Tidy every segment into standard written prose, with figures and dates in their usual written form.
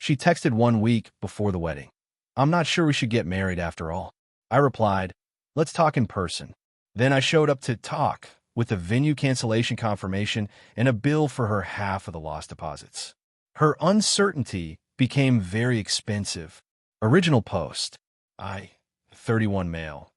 She texted 1 week before the wedding. I'm not sure we should get married after all. I replied, let's talk in person. Then I showed up to talk with a venue cancellation confirmation and a bill for her half of the lost deposits. Her uncertainty became very expensive. Original post. 31 male.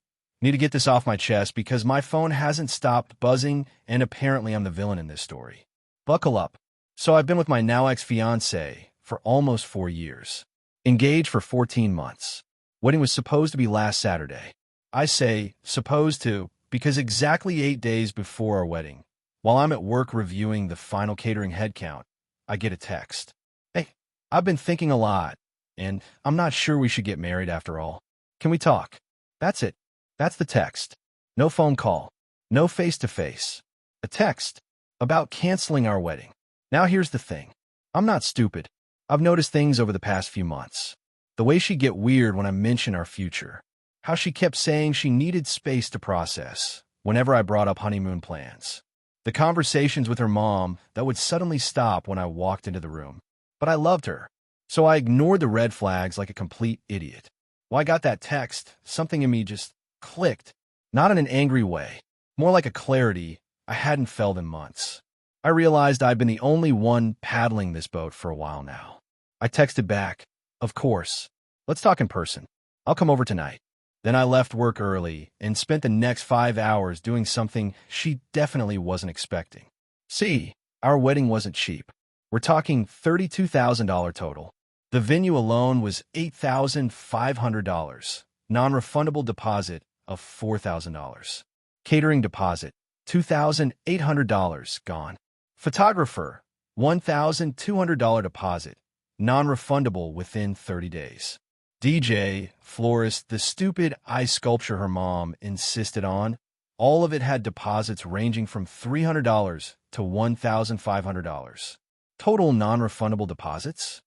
Need to get this off my chest because my phone hasn't stopped buzzing and apparently I'm the villain in this story. Buckle up. So I've been with my now ex-fiancé for almost 4 years. Engaged for 14 months. Wedding was supposed to be last Saturday. I say supposed to because exactly 8 days before our wedding, while I'm at work reviewing the final catering headcount, I get a text. Hey, I've been thinking a lot, and I'm not sure we should get married after all. Can we talk? That's it. That's the text. No phone call. No face-to-face. A text about canceling our wedding. Now here's the thing. I'm not stupid. I've noticed things over the past few months. The way she'd get weird when I mention our future. How she kept saying she needed space to process whenever I brought up honeymoon plans. The conversations with her mom that would suddenly stop when I walked into the room. But I loved her, so I ignored the red flags like a complete idiot. When I got that text, something in me just clicked. Not in an angry way, more like a clarity I hadn't felt in months. I realized I'd been the only one paddling this boat for a while now. I texted back, of course. Let's talk in person. I'll come over tonight. Then I left work early and spent the next 5 hours doing something she definitely wasn't expecting. See, our wedding wasn't cheap. We're talking $32,000 total. The venue alone was $8,500. Non-refundable deposit of $4,000. Catering deposit, $2,800 gone. Photographer, $1,200 deposit. Non-refundable within 30 days. DJ, florist, the stupid ice sculpture her mom insisted on, all of it had deposits ranging from $300 to $1,500. Total non-refundable deposits?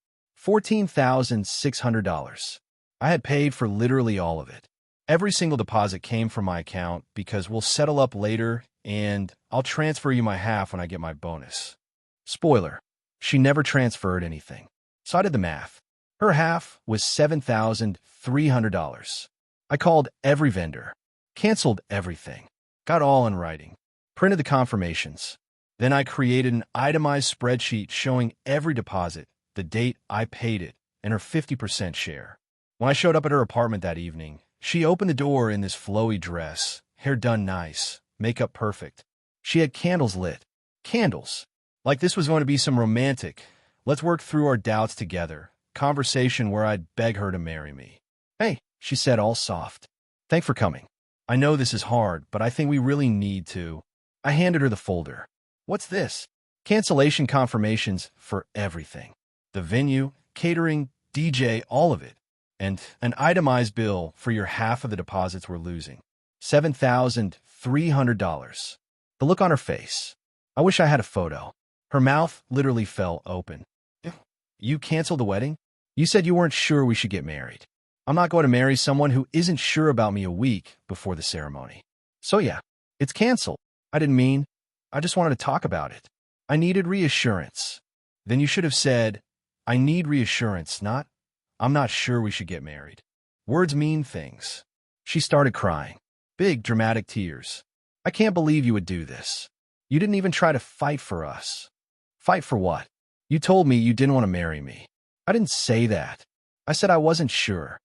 $14,600. I had paid for literally all of it. Every single deposit came from my account because we'll settle up later and I'll transfer you my half when I get my bonus. Spoiler, she never transferred anything. So I did the math. Her half was $7,300. I called every vendor, canceled everything, got all in writing, printed the confirmations. Then I created an itemized spreadsheet showing every deposit, the date I paid it, and her 50% share. When I showed up at her apartment that evening, she opened the door in this flowy dress, hair done nice, makeup perfect. She had candles lit. Candles. Like this was going to be some romantic, let's work through our doubts together, conversation where I'd beg her to marry me. Hey, she said all soft. Thanks for coming. I know this is hard, but I think we really need to. I handed her the folder. What's this? Cancellation confirmations for everything. The venue, catering, DJ, all of it. And an itemized bill for your half of the deposits we're losing. $7,300. The look on her face. I wish I had a photo. Her mouth literally fell open. You canceled the wedding? You said you weren't sure we should get married. I'm not going to marry someone who isn't sure about me a week before the ceremony. So yeah, it's canceled. I didn't mean. I just wanted to talk about it. I needed reassurance. Then you should have said, I need reassurance, not, I'm not sure we should get married. Words mean things. She started crying. Big, dramatic tears. I can't believe you would do this. You didn't even try to fight for us. Fight for what? You told me you didn't want to marry me. I didn't say that. I said I wasn't sure.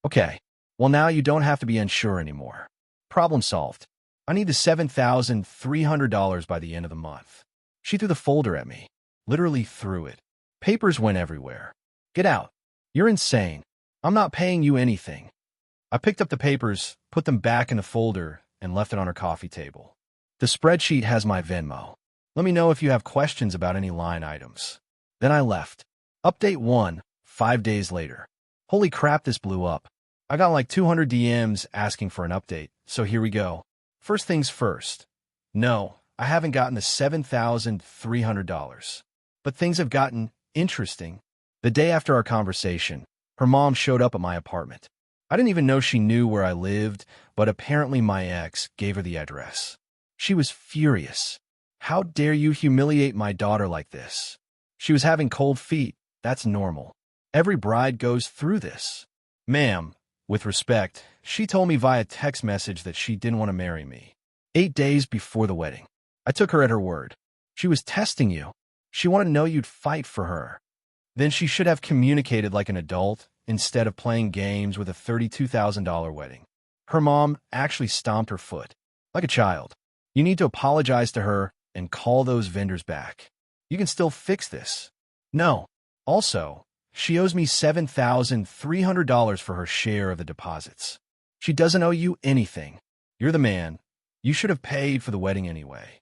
Okay, well now you don't have to be unsure anymore. Problem solved. I need the $7,300 by the end of the month. She threw the folder at me. Literally threw it. Papers went everywhere. Get out. You're insane. I'm not paying you anything. I picked up the papers, put them back in the folder, and left it on her coffee table. The spreadsheet has my Venmo. Let me know if you have questions about any line items. Then I left. Update 1, 5 days later. Holy crap, this blew up. I got like 200 DMs asking for an update, so here we go. First things first. No, I haven't gotten the $7,300. But things have gotten interesting. The day after our conversation, her mom showed up at my apartment. I didn't even know she knew where I lived, but apparently my ex gave her the address. She was furious. How dare you humiliate my daughter like this? She was having cold feet. That's normal. Every bride goes through this. Ma'am, with respect, she told me via text message that she didn't want to marry me. 8 days before the wedding. I took her at her word. She was testing you. She wanted to know you'd fight for her. Then she should have communicated like an adult instead of playing games with a $32,000 wedding. Her mom actually stomped her foot. Like a child. You need to apologize to her and call those vendors back. You can still fix this. No. Also, she owes me $7,300 for her share of the deposits. She doesn't owe you anything. You're the man. You should have paid for the wedding anyway.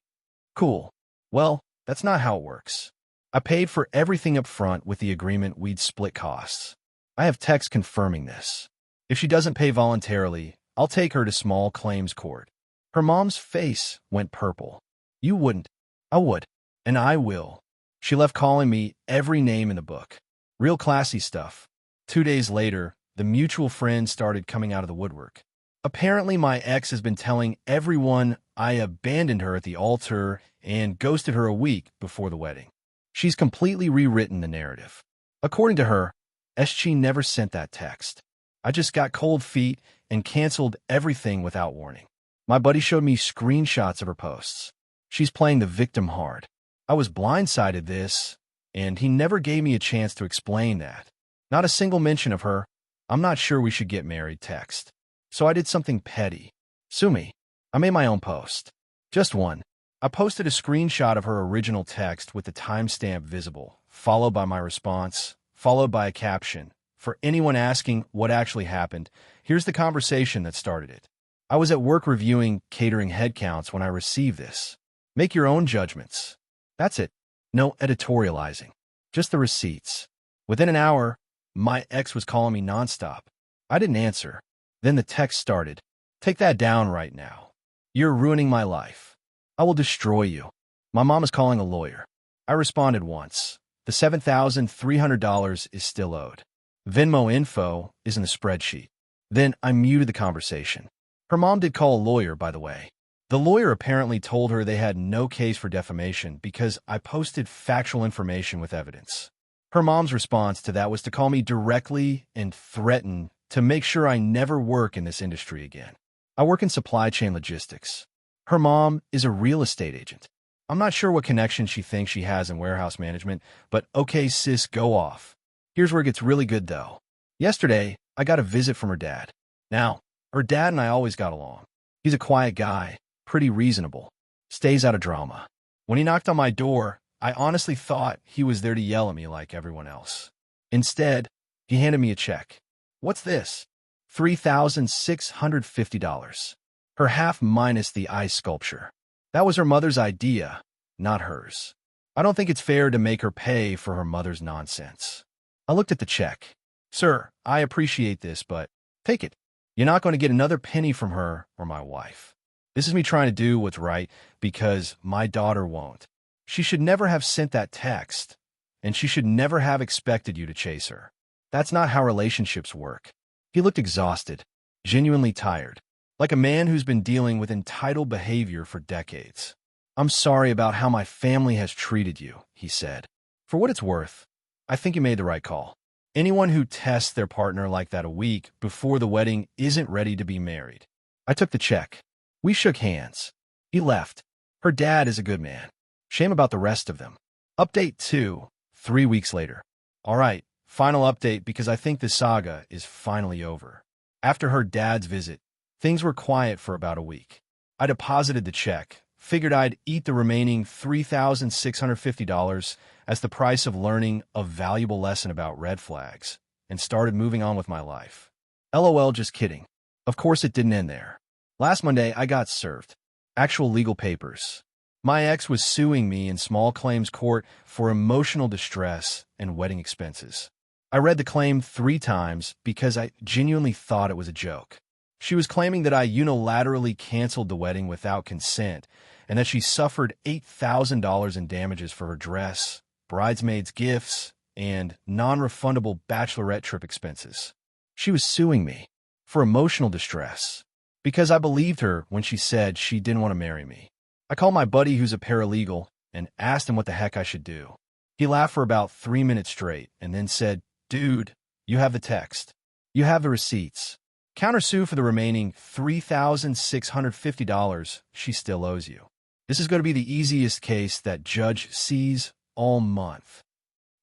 Cool. Well, that's not how it works. I paid for everything up front with the agreement we'd split costs. I have text confirming this. If she doesn't pay voluntarily, I'll take her to small claims court. Her mom's face went purple. You wouldn't. I would. And I will. She left calling me every name in the book. Real classy stuff. 2 days later, the mutual friend started coming out of the woodwork. Apparently, my ex has been telling everyone I abandoned her at the altar and ghosted her a week before the wedding. She's completely rewritten the narrative. According to her, SG never sent that text. I just got cold feet and canceled everything without warning. My buddy showed me screenshots of her posts. She's playing the victim hard. I was blindsided this, and he never gave me a chance to explain that. Not a single mention of her, "I'm not sure we should get married" text. So I did something petty. Sue me. I made my own post. Just one. I posted a screenshot of her original text with the timestamp visible, followed by my response, followed by a caption. For anyone asking what actually happened, here's the conversation that started it. I was at work reviewing catering headcounts when I received this. Make your own judgments. That's it. No editorializing. Just the receipts. Within an hour, my ex was calling me nonstop. I didn't answer. Then the text started. Take that down right now. You're ruining my life. I will destroy you. My mom is calling a lawyer. I responded once. The $7,300 is still owed. Venmo info is in the spreadsheet. Then I muted the conversation. Her mom did call a lawyer, by the way. The lawyer apparently told her they had no case for defamation because I posted factual information with evidence. Her mom's response to that was to call me directly and threaten to make sure I never work in this industry again. I work in supply chain logistics. Her mom is a real estate agent. I'm not sure what connection she thinks she has in warehouse management, but okay, sis, go off. Here's where it gets really good, though. Yesterday, I got a visit from her dad. Now, her dad and I always got along. He's a quiet guy, pretty reasonable, stays out of drama. When he knocked on my door, I honestly thought he was there to yell at me like everyone else. Instead, he handed me a check. What's this? $3,650. Her half minus the ice sculpture. That was her mother's idea, not hers. I don't think it's fair to make her pay for her mother's nonsense. I looked at the check. Sir, I appreciate this, but take it. You're not going to get another penny from her or my wife. This is me trying to do what's right because my daughter won't. She should never have sent that text, and she should never have expected you to chase her. That's not how relationships work. He looked exhausted, genuinely tired, like a man who's been dealing with entitled behavior for decades. I'm sorry about how my family has treated you, he said. For what it's worth, I think you made the right call. Anyone who tests their partner like that a week before the wedding isn't ready to be married. I took the check. We shook hands. He left. Her dad is a good man. Shame about the rest of them. Update 2, 3 weeks later. All right, final update because I think the saga is finally over. After her dad's visit, things were quiet for about a week. I deposited the check, figured I'd eat the remaining $3,650 as the price of learning a valuable lesson about red flags, and started moving on with my life. LOL, just kidding. Of course it didn't end there. Last Monday, I got served. Actual legal papers. My ex was suing me in small claims court for emotional distress and wedding expenses. I read the claim 3 times because I genuinely thought it was a joke. She was claiming that I unilaterally canceled the wedding without consent and that she suffered $8,000 in damages for her dress, bridesmaids' gifts, and non-refundable bachelorette trip expenses. She was suing me for emotional distress because I believed her when she said she didn't want to marry me. I called my buddy who's a paralegal and asked him what the heck I should do. He laughed for about 3 minutes straight and then said, Dude, you have the text. You have the receipts. Countersue for the remaining $3,650 she still owes you. This is going to be the easiest case that judge sees all month.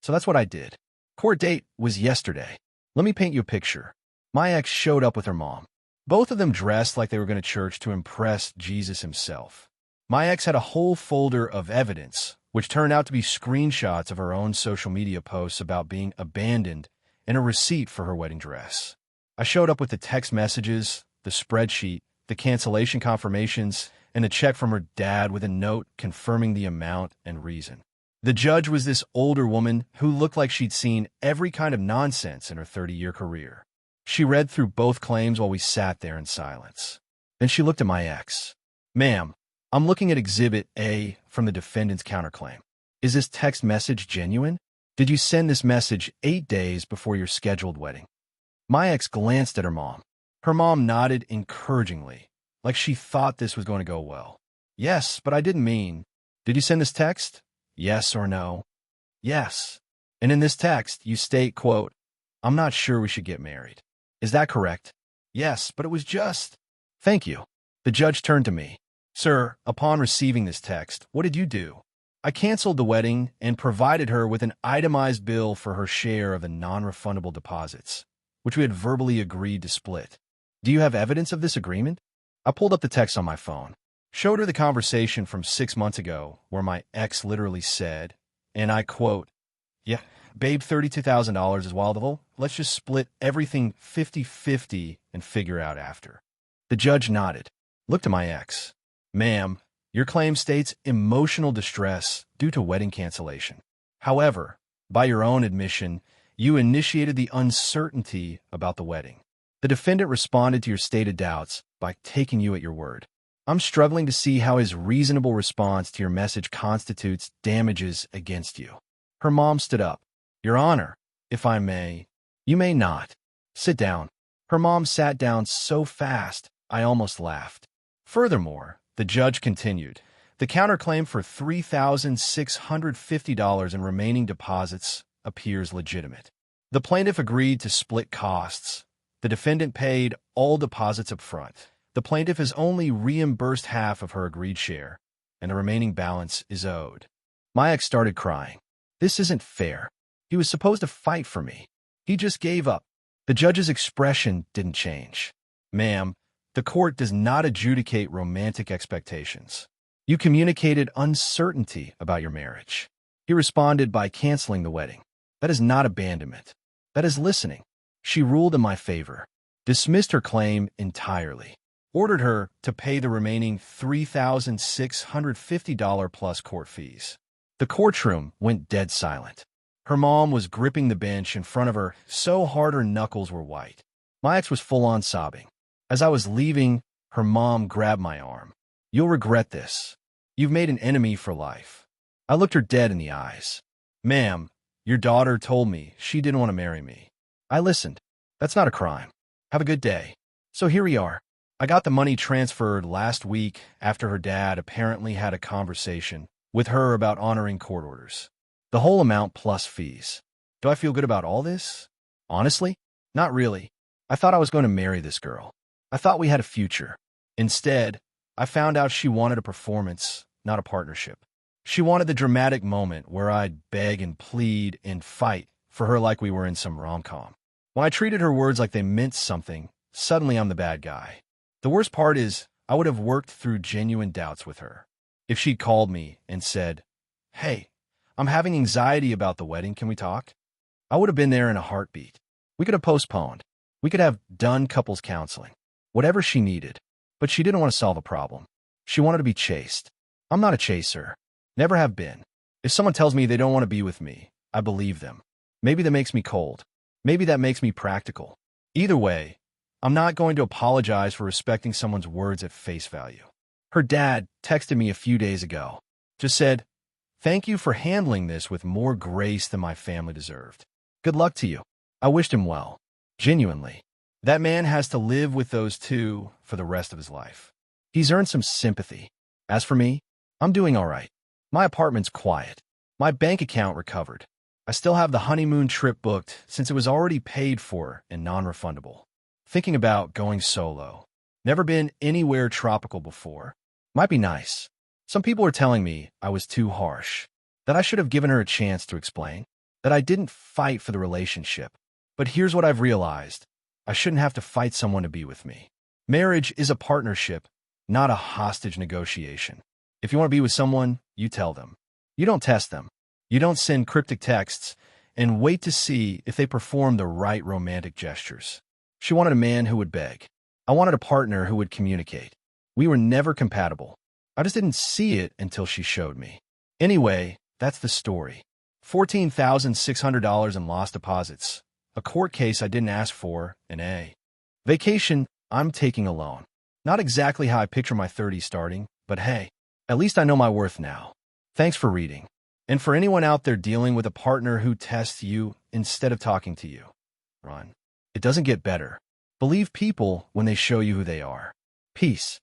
So that's what I did. Court date was yesterday. Let me paint you a picture. My ex showed up with her mom. Both of them dressed like they were going to church to impress Jesus himself. My ex had a whole folder of evidence, which turned out to be screenshots of her own social media posts about being abandoned and a receipt for her wedding dress. I showed up with the text messages, the spreadsheet, the cancellation confirmations, and a check from her dad with a note confirming the amount and reason. The judge was this older woman who looked like she'd seen every kind of nonsense in her 30-year career. She read through both claims while we sat there in silence. Then she looked at my ex. Ma'am, I'm looking at Exhibit A from the defendant's counterclaim. Is this text message genuine? Did you send this message 8 days before your scheduled wedding? My ex glanced at her mom. Her mom nodded encouragingly, like she thought this was going to go well. Yes, but I didn't mean. Did you send this text? Yes or no? Yes. And in this text, you state, quote, I'm not sure we should get married. Is that correct? Yes, but it was just. Thank you. The judge turned to me. Sir, upon receiving this text, what did you do? I canceled the wedding and provided her with an itemized bill for her share of the non-refundable deposits, which we had verbally agreed to split. Do you have evidence of this agreement? I pulled up the text on my phone, showed her the conversation from 6 months ago where my ex literally said, and I quote, yeah, babe, $32,000 is wildable. Let's just split everything 50-50 and figure out after. The judge nodded, looked at my ex. Ma'am, your claim states emotional distress due to wedding cancellation. However, by your own admission, you initiated the uncertainty about the wedding. The defendant responded to your stated doubts by taking you at your word. I'm struggling to see how his reasonable response to your message constitutes damages against you. Her mom stood up. Your Honor, if I may, you may not. Sit down. Her mom sat down so fast, I almost laughed. Furthermore, the judge continued, the counterclaim for $3,650 in remaining deposits appears legitimate. The plaintiff agreed to split costs. The defendant paid all deposits up front. The plaintiff has only reimbursed half of her agreed share, and the remaining balance is owed. My ex started crying. This isn't fair. He was supposed to fight for me. He just gave up. The judge's expression didn't change. Ma'am, the court does not adjudicate romantic expectations. You communicated uncertainty about your marriage. He responded by canceling the wedding. That is not abandonment. That is listening. She ruled in my favor, dismissed her claim entirely, ordered her to pay the remaining $3,650 plus court fees. The courtroom went dead silent. Her mom was gripping the bench in front of her so hard her knuckles were white. My ex was full-on sobbing. As I was leaving, her mom grabbed my arm. You'll regret this. You've made an enemy for life. I looked her dead in the eyes. Ma'am, your daughter told me she didn't want to marry me. I listened. That's not a crime. Have a good day. So here we are. I got the money transferred last week after her dad apparently had a conversation with her about honoring court orders. The whole amount plus fees. Do I feel good about all this? Honestly, not really. I thought I was going to marry this girl. I thought we had a future. Instead, I found out she wanted a performance, not a partnership. She wanted the dramatic moment where I'd beg and plead and fight for her like we were in some rom-com. When I treated her words like they meant something, suddenly I'm the bad guy. The worst part is I would have worked through genuine doubts with her. If she'd called me and said, hey, I'm having anxiety about the wedding, can we talk? I would have been there in a heartbeat. We could have postponed. We could have done couples counseling. Whatever she needed. But she didn't want to solve a problem. She wanted to be chased. I'm not a chaser. Never have been. If someone tells me they don't want to be with me, I believe them. Maybe that makes me cold. Maybe that makes me practical. Either way, I'm not going to apologize for respecting someone's words at face value. Her dad texted me a few days ago. Just said, thank you for handling this with more grace than my family deserved. Good luck to you. I wished him well. Genuinely. That man has to live with those two for the rest of his life. He's earned some sympathy. As for me, I'm doing all right. My apartment's quiet. My bank account recovered. I still have the honeymoon trip booked since it was already paid for and non-refundable. Thinking about going solo. Never been anywhere tropical before. Might be nice. Some people are telling me I was too harsh, that I should have given her a chance to explain, that I didn't fight for the relationship. But here's what I've realized. I shouldn't have to fight someone to be with me. Marriage is a partnership, not a hostage negotiation. If you want to be with someone, you tell them. You don't test them. You don't send cryptic texts and wait to see if they perform the right romantic gestures. She wanted a man who would beg. I wanted a partner who would communicate. We were never compatible. I just didn't see it until she showed me. Anyway, that's the story. $14,600 in lost deposits. A court case I didn't ask for, and a vacation I'm taking alone. Not exactly how I picture my 30s starting, but hey, at least I know my worth now. Thanks for reading. And for anyone out there dealing with a partner who tests you instead of talking to you, run. It doesn't get better. Believe people when they show you who they are. Peace.